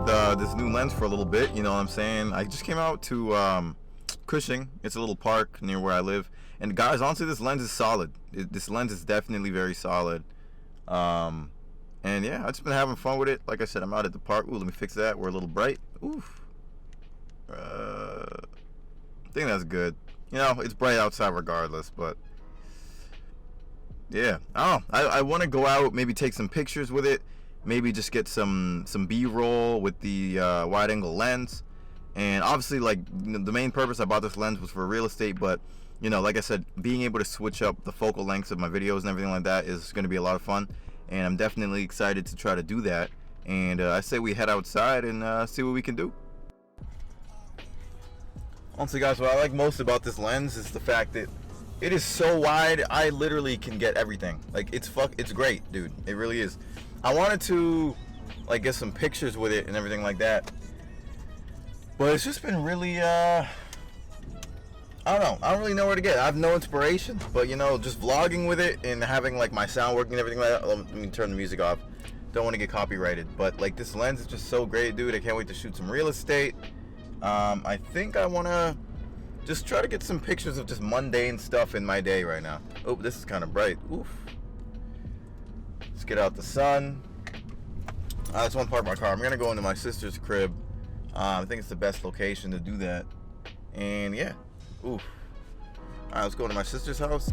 with this new lens for a little bit, you know what I'm saying? I just came out to Cushing. It's a little park near where I live. And guys, honestly, this lens is solid. This lens is definitely very solid. And yeah, I've just been having fun with it. Like I said, I'm out at the park. Ooh, let me fix that. We're a little bright. Oof. I think that's good. You know, it's bright outside regardless, but yeah. I want to go out, maybe take some pictures with it. Maybe just get some B-roll with the wide angle lens. And obviously, like, the main purpose I bought this lens was for real estate, but you know, like I said, being able to switch up the focal lengths of my videos and everything like that is going to be a lot of fun, and I'm definitely excited to try to do that. And I say we head outside and see what we can do. Honestly, guys, what I like most about this lens is the fact that it is so wide. I literally can get everything. Like, it's great, dude. It really is. I wanted to like get some pictures with it and everything like that, but it's just been really I don't know. I don't really know where to get. I have no inspiration, but you know, just vlogging with it and having like my sound working and everything like that. Let me turn the music off. Don't want to get copyrighted, but like this lens is just so great, dude. I can't wait to shoot some real estate. I think I want to just try to get some pictures of just mundane stuff in my day right now. Oh, this is kind of bright. Oof. Let's get out the sun. That's one part of my car. I'm gonna go into my sister's crib. I think it's the best location to do that. And yeah. Oof. Alright, let's go to my sister's house.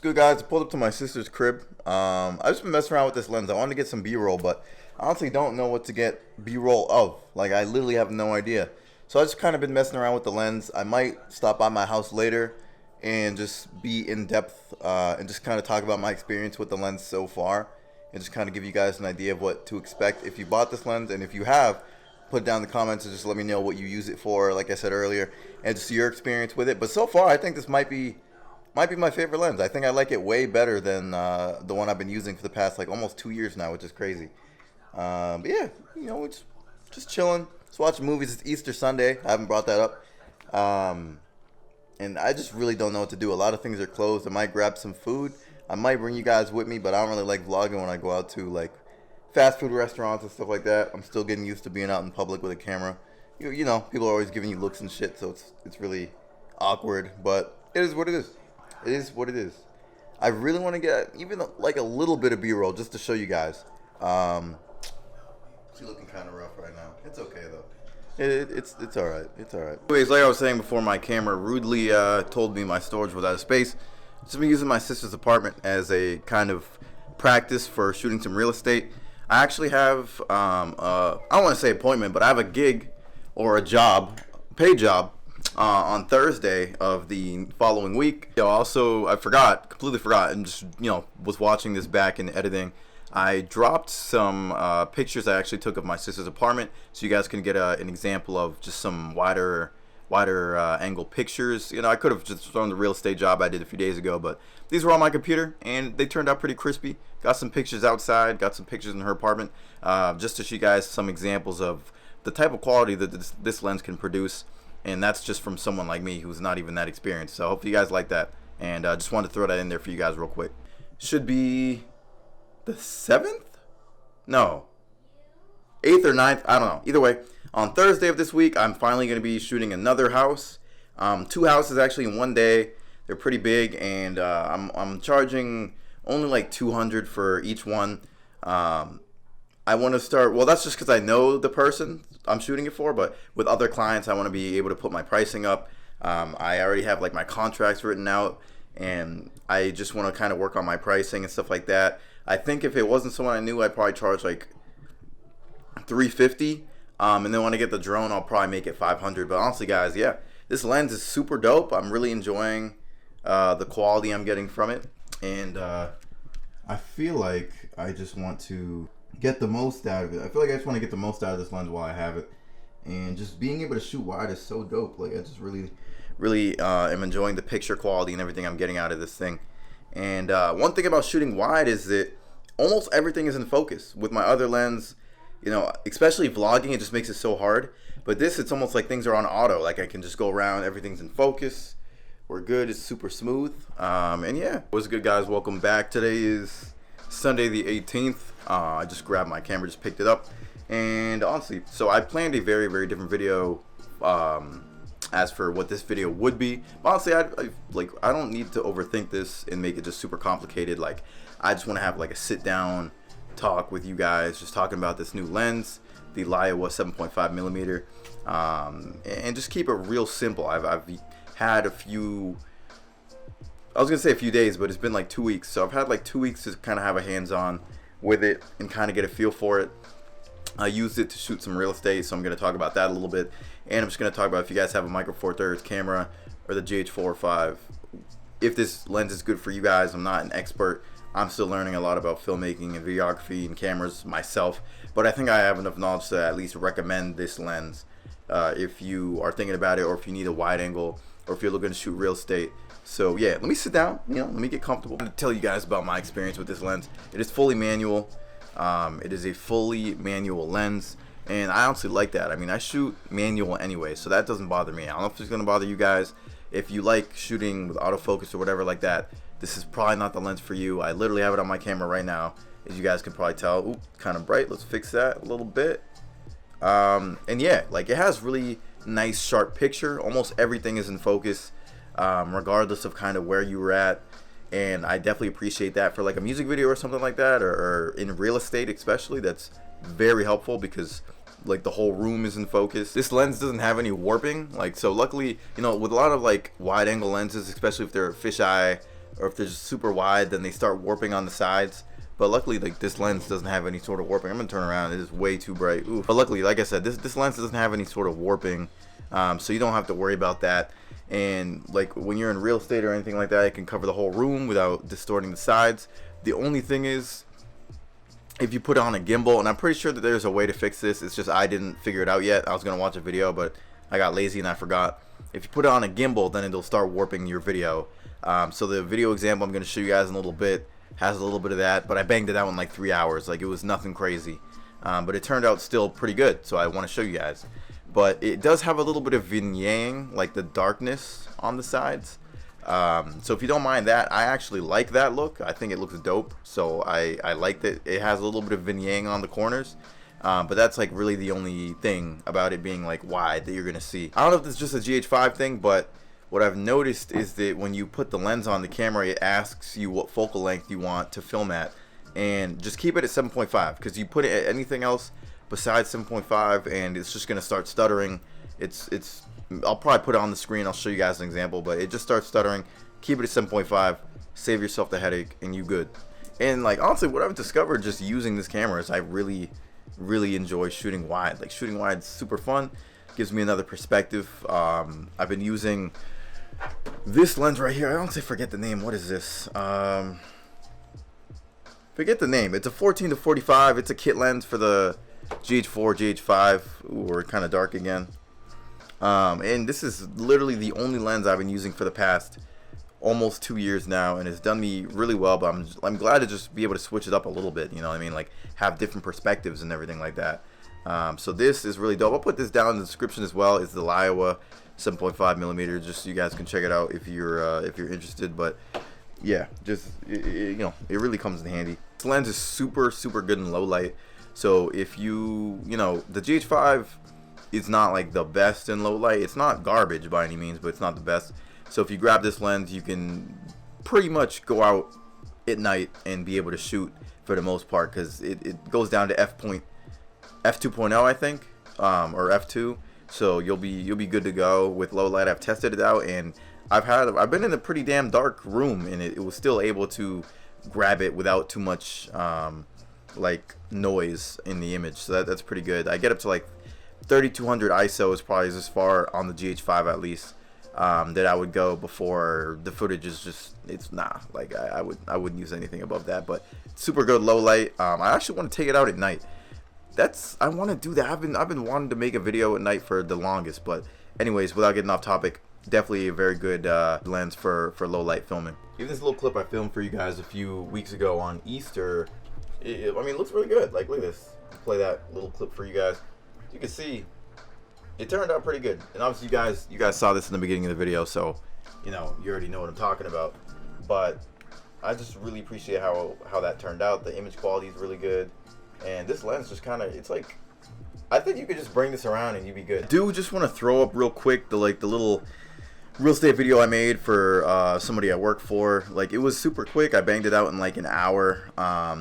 Good, guys, I pulled up to my sister's crib. I've just been messing around with this lens. I wanted to get some B-roll, but I honestly don't know what to get B-roll of. Like, I literally have no idea. So I just kind of been messing around with the lens. I might stop by my house later and just be in depth and just kind of talk about my experience with the lens so far, and just kind of give you guys an idea of what to expect if you bought this lens. And if you have, put it down in the comments and just let me know what you use it for, like I said earlier, and just your experience with it. But so far, I think this might be my favorite lens. I think I like it way better than the one I've been using for the past like almost 2 years now, which is crazy. But yeah, you know, it's just chilling. Just watching movies. It's Easter Sunday. I haven't brought that up. And I just really don't know what to do. A lot of things are closed. I might grab some food. I might bring you guys with me, but I don't really like vlogging when I go out to like fast food restaurants and stuff like that. I'm still getting used to being out in public with a camera. You know, people are always giving you looks and shit, so it's really awkward. But it is what it is. It is what it is. I really want to get even like a little bit of B-roll just to show you guys. She's looking kind of rough right now. It's okay though. It's all right. It's all right. Anyways, like I was saying before, my camera rudely told me my storage was out of space. Just been using my sister's apartment as a kind of practice for shooting some real estate. I actually have I don't want to say appointment, but I have a gig or a job, paid job, on Thursday of the following week. Also, I completely forgot, and just, you know, was watching this back in editing. I dropped some pictures I actually took of my sister's apartment, so you guys can get an example of just some wider angle pictures. You know, I could have just thrown the real estate job I did a few days ago, but these were on my computer, and they turned out pretty crispy. Got some pictures outside, got some pictures in her apartment, just to show you guys some examples of the type of quality that this lens can produce. And that's just from someone like me who's not even that experienced. So hopefully you guys like that. And I just wanted to throw that in there for you guys real quick. Should be the 7th? No. 8th or 9th? I don't know. Either way, on Thursday of this week, I'm finally going to be shooting another house. 2 houses actually in one day. They're pretty big, and I'm charging only like 200 for each one. I want to start, well, that's just because I know the person I'm shooting it for, but with other clients, I want to be able to put my pricing up. I already have like my contracts written out, and I just want to kind of work on my pricing and stuff like that. I think if it wasn't someone I knew, I'd probably charge like 350. And then when I get the drone, I'll probably make it 500. But honestly, guys, yeah, this lens is super dope. I'm really enjoying the quality I'm getting from it, and I feel like I just want to get the most out of it. I feel like I just want to get the most out of this lens while I have it, and just being able to shoot wide is so dope. Like, I just really am enjoying the picture quality and everything I'm getting out of this thing. And one thing about shooting wide is that almost everything is in focus. With my other lens, you know, especially vlogging, it just makes it so hard. But this, it's almost like things are on auto. Like, I can just go around, everything's in focus. We're good, it's super smooth. And yeah, what's good, guys? Welcome back. Today is Sunday the 18th. I just grabbed my camera, just picked it up, and honestly, so I planned a very different video as for what this video would be. But honestly, I don't need to overthink this and make it just super complicated. Like, I just want to have like a sit down talk with you guys, just talking about this new lens, the LAOWA 7.5mm, and just keep it real simple. I've had a few, I was gonna say a few days, but it's been like 2 weeks. So I've had like 2 weeks to kind of have a hands-on with it and kind of get a feel for it. I used it to shoot some real estate, so I'm gonna talk about that a little bit. And I'm just gonna talk about if you guys have a micro four thirds camera or the GH4 or 5, if this lens is good for you guys. I'm not an expert. I'm still learning a lot about filmmaking and videography and cameras myself, but I think I have enough knowledge to at least recommend this lens if you are thinking about it, or if you need a wide angle, or if you're looking to shoot real estate. So yeah, let me sit down, let me get comfortable. I'm gonna tell you guys about my experience with this lens. It is fully manual. It is a fully manual lens, and I honestly like that. I mean, I shoot manual anyway, so that doesn't bother me. I don't know if it's gonna bother you guys. If you like shooting with autofocus or whatever like that, this is probably not the lens for you. I literally have it on my camera right now, as you guys can probably tell. Ooh, kind of bright. Let's fix that a little bit. And yeah, like, it has really nice sharp picture. Almost everything is in focus, regardless of kind of where you were at, and I definitely appreciate that for like a music video or something like that, or in real estate especially. That's very helpful because like the whole room is in focus. This lens doesn't have any warping, like, so luckily, with a lot of like wide angle lenses, especially if they're fisheye or if they're just super wide, then they start warping on the sides. But luckily, like, this lens doesn't have any sort of warping. I'm gonna turn around, it is way too bright. Ooh. But luckily, like I said, this lens doesn't have any sort of warping, so you don't have to worry about that. And like when you're in real estate or anything like that, it can cover the whole room without distorting the sides. The only thing is, if you put on a gimbal, and I'm pretty sure that there's a way to fix this, it's just I didn't figure it out yet. I was gonna watch a video, but I got lazy and I forgot. If you put it on a gimbal, then it'll start warping your video. So the video example I'm gonna show you guys in a little bit has a little bit of that, but I banged it out in like 3 hours. Like, it was nothing crazy, but it turned out still pretty good, so I want to show you guys. But it does have a little bit of yin-yang, like the darkness on the sides. So if you don't mind that, I actually like that look. I think it looks dope, so I like that it has a little bit of yin-yang on the corners. But that's like really the only thing about it being like wide that you're gonna see. I don't know if this is just a GH5 thing, but what I've noticed is that when you put the lens on the camera, it asks you what focal length you want to film at, and just keep it at 7.5, because you put it at anything else besides 7.5 and it's just gonna start stuttering. I'll probably put it on the screen, I'll show you guys an example, but it just starts stuttering. Keep it at 7.5, save yourself the headache, and you good. And like, honestly, what I've discovered just using this camera is I really enjoy shooting wide. Like, shooting wide is super fun, gives me another perspective. I've been using this lens right here. I honestly forget the name. What is this? Forget the name. It's a 14 to 45. It's a kit lens for the GH4, GH5. Ooh, we're kind of dark again. And this is literally the only lens I've been using for the past almost 2 years now, and it's done me really well. But I'm glad to just be able to switch it up a little bit. You know what I mean? Like, have different perspectives and everything like that. So this is really dope. I'll put this down in the description as well. It's the LAOWA 7.5mm, just so you guys can check it out if you're interested. But yeah, just it really comes in handy. This lens is super good in low light. So if the GH5 is not like the best in low light. It's not garbage by any means, but it's not the best. So if you grab this lens, you can pretty much go out at night and be able to shoot for the most part, because it goes down to f2.0, I think, or f2. So you'll be good to go with low light. I've tested it out, and I've been in a pretty damn dark room, and it was still able to grab it without too much like noise in the image. So that's pretty good. I get up to like 3200 ISO is probably as far on the GH5 at least that I would go before the footage is just, it's like I wouldn't use anything above that. But super good low light. I actually want to take it out at night. I want to do that. I've been wanting to make a video at night for the longest. But anyways, without getting off topic, definitely a very good lens for low light filming. Even this little clip I filmed for you guys a few weeks ago on Easter, I mean, it looks really good. Like, look at this. I'll play that little clip for you guys. You can see it turned out pretty good. And obviously you guys saw this in the beginning of the video, so you already know what I'm talking about. But I just really appreciate how that turned out. The image quality is really good, and this lens just kind of, it's like, I think you could just bring this around and you'd be good. Do just want to throw up real quick the little real estate video I made for somebody I work for. Like, it was super quick. I banged it out in like an hour,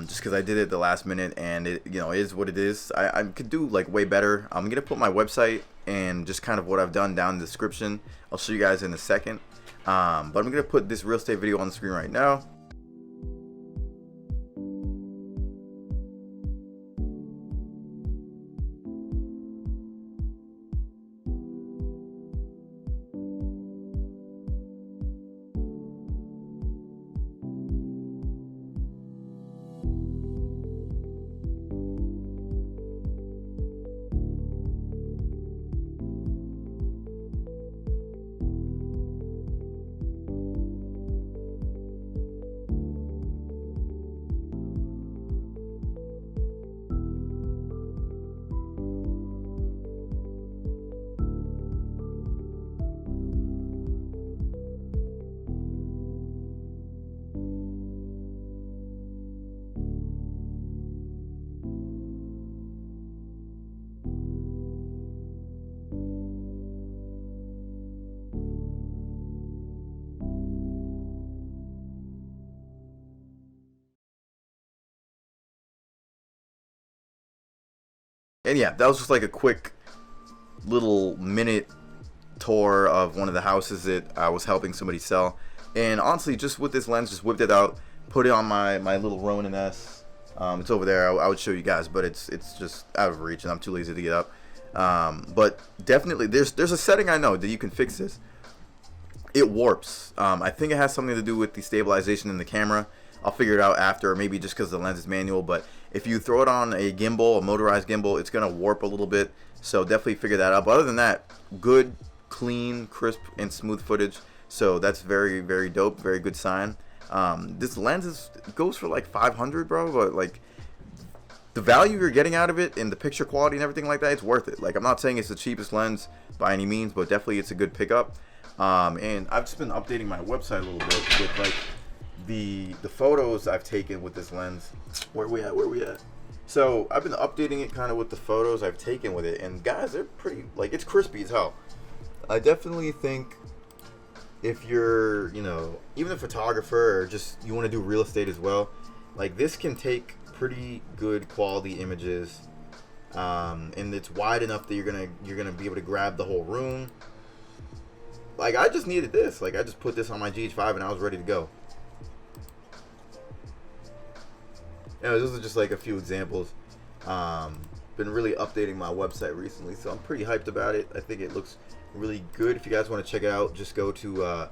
just because I did it the last minute, and it is what it is. I could do like way better. I'm gonna put my website and just kind of what I've done down in the description. I'll show you guys in a second, but I'm gonna put this real estate video on the screen right now. And yeah, that was just like a quick little minute tour of one of the houses that I was helping somebody sell. And honestly, just with this lens, just whipped it out, put it on my little Ronin S. It's over there. I would show you guys, but it's just out of reach, and I'm too lazy to get up. But definitely, there's a setting I know that you can fix this. It warps. I think it has something to do with the stabilization in the camera. I'll figure it out after, or maybe just because the lens is manual. But if you throw it on a gimbal, a motorized gimbal, it's gonna warp a little bit. So definitely figure that out. But other than that, good, clean, crisp, and smooth footage. So that's very, very dope. Very good sign. This lens goes for like 500, bro. But like, the value you're getting out of it and the picture quality and everything like that, it's worth it. Like, I'm not saying it's the cheapest lens by any means, but definitely it's a good pickup. And I've just been updating my website a little bit with like the photos I've taken with this lens. Where we at? So I've been updating it kind of with the photos I've taken with it, and guys, they're pretty, like, it's crispy as hell. I definitely think if you're, even a photographer, or just you want to do real estate as well, like, this can take pretty good quality images, and it's wide enough that you're gonna be able to grab the whole room. Like, I just needed this. Like, I just put this on my GH5 and I was ready to go. This is just like a few examples. Been really updating my website recently, so I'm pretty hyped about it. I think it looks really good. If you guys want to check it out, just go to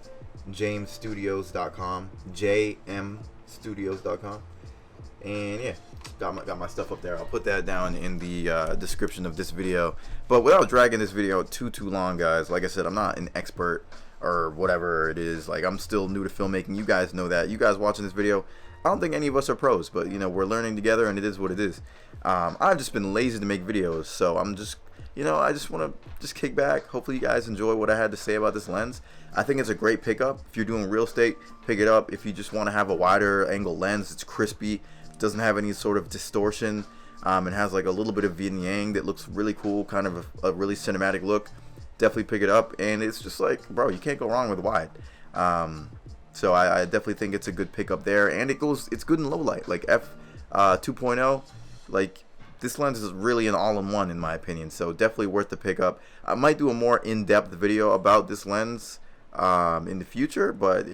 jamesstudios.com, jmstudios.com, and yeah, got my stuff up there. I'll put that down in the description of this video. But without dragging this video too long, guys, like I said, I'm not an expert or whatever it is. Like, I'm still new to filmmaking. You guys know that. You guys watching this video, I don't think any of us are pros, but we're learning together, and it is what it is. I've just been lazy to make videos, so I'm just, I just want to just kick back. Hopefully you guys enjoy what I had to say about this lens. I think it's a great pickup. If you're doing real estate, pick it up. If you just want to have a wider angle lens, it's crispy, doesn't have any sort of distortion. It has like a little bit of yin yang that looks really cool, kind of a really cinematic look. definitely pick it up, and it's just like, bro, you can't go wrong with wide. So I definitely think it's a good pickup there, and it's good in low light, like f 2.0. Like, this lens is really an all-in-one in my opinion, so definitely worth the pickup. I might do a more in-depth video about this lens in the future, but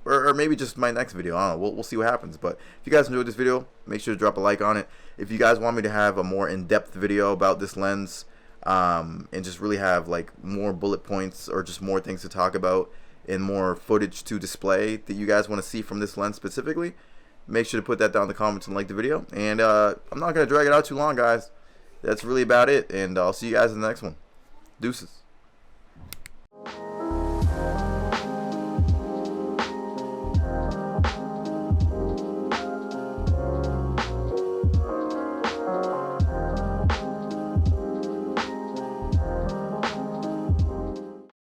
or maybe just my next video. I don't know. We'll see what happens. But if you guys enjoyed this video, make sure to drop a like on it. If you guys want me to have a more in-depth video about this lens, and just really have like more bullet points or just more things to talk about and more footage to display that you guys want to see from this lens specifically, make sure to put that down in the comments and like the video. And I'm not going to drag it out too long, guys. That's really about it, and I'll see you guys in the next one. Deuces.